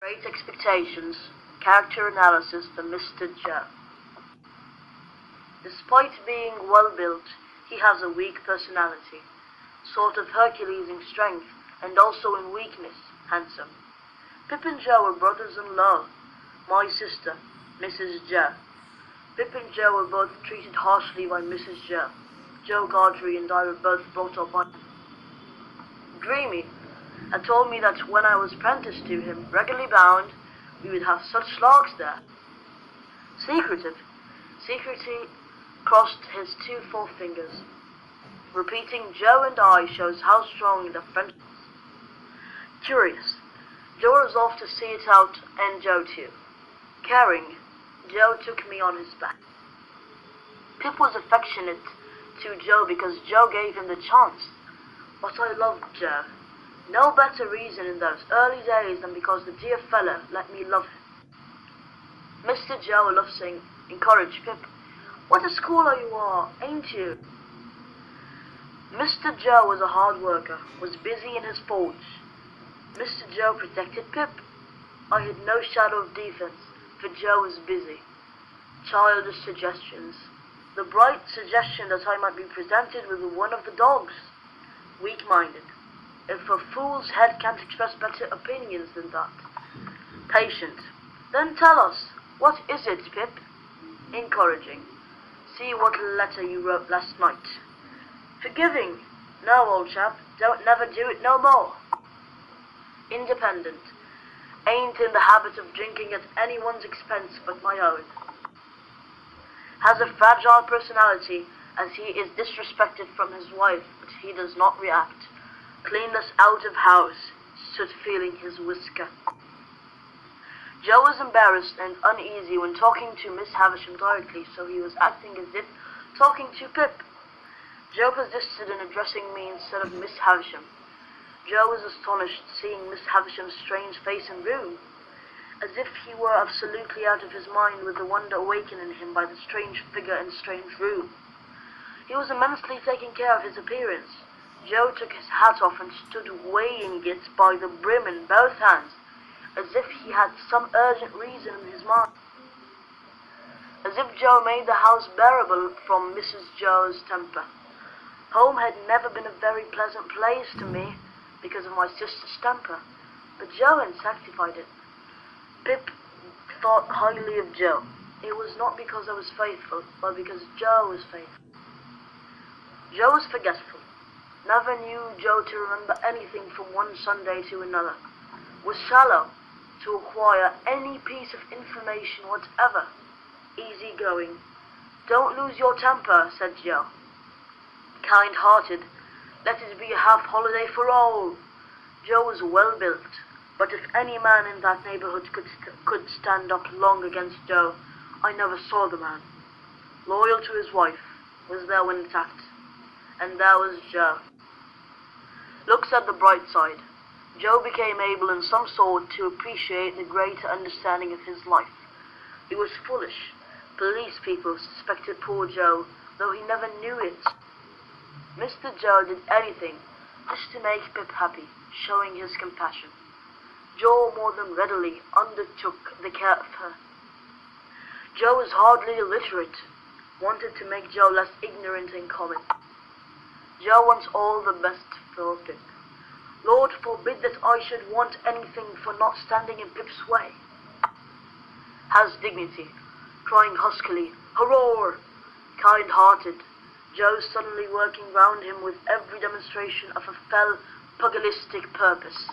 Great Expectations, Character Analysis for Mr. Joe. Despite being well-built, he has a weak personality, sort of Hercules in strength, and also in weakness, handsome. Pip and Joe are brothers-in-law. My sister, Mrs. Joe. Pip and Joe were both treated harshly by Mrs. Joe. Joe Gargery and I were both brought up by Dreamy had told me that when I was apprenticed to him, regularly bound, we would have such larks there. Secrecy crossed his two forefingers. Repeating Joe and I shows how strong the friendship is. Curious. Joe resolved to see it out, and Joe too. Caring, Joe took me on his back. Pip was affectionate to Joe because Joe gave him the chance. But I loved Joe. No better reason in those early days than because the dear fellow let me love him. Mr. Joe Lovesing encouraged Pip. What a schooler you are, ain't you? Mr. Joe was a hard worker, was busy in his forge. Mr. Joe protected Pip. I had no shadow of defense, for Joe was busy. Childish suggestions. The bright suggestion that I might be presented with one of the dogs. Weak-minded. If a fool's head can't express better opinions than that. Patient. Then tell us, what is it, Pip? Encouraging. See what letter you wrote last night. Forgiving. No, old chap, don't never do it no more. Independent. Ain't in the habit of drinking at anyone's expense but my own. Has a fragile personality, as he is disrespected from his wife, but he does not react. Cleanless out of house, stood feeling his whisker. Joe was embarrassed and uneasy when talking to Miss Havisham directly, so he was acting as if talking to Pip. Joe persisted in addressing me instead of Miss Havisham. Joe was astonished seeing Miss Havisham's strange face and room, as if he were absolutely out of his mind with the wonder awakened in him by the strange figure and strange room. He was immensely taking care of his appearance. Joe took his hat off and stood weighing it by the brim in both hands, as if he had some urgent reason in his mind. As if Joe made the house bearable from Mrs. Joe's temper. Home had never been a very pleasant place to me because of my sister's temper, but Joe had sanctified it. Pip thought highly of Joe. It was not because I was faithful, but because Joe was faithful. Joe was forgetful. Never knew Joe to remember anything from one Sunday to another. Was shallow to acquire any piece of information whatever. Easy-going. Don't lose your temper, said Joe. Kind-hearted. Let it be a half-holiday for all. Joe was well-built, but if any man in that neighborhood could stand up long against Joe, I never saw the man. Loyal to his wife, was there when attacked. And there was Joe. Looks at the bright side. Joe became able in some sort to appreciate the greater understanding of his life. He was foolish. Police people suspected poor Joe, though he never knew it. Mr. Joe did anything just to make Pip happy, showing his compassion. Joe more than readily undertook the care of her. Joe was hardly illiterate, wanted to make Joe less ignorant in common. Joe wants all the best for Pip. Lord forbid that I should want anything for not standing in Pip's way. Has dignity, crying huskily, hurrah! Kind-hearted, Joe suddenly working round him with every demonstration of a fell pugilistic purpose.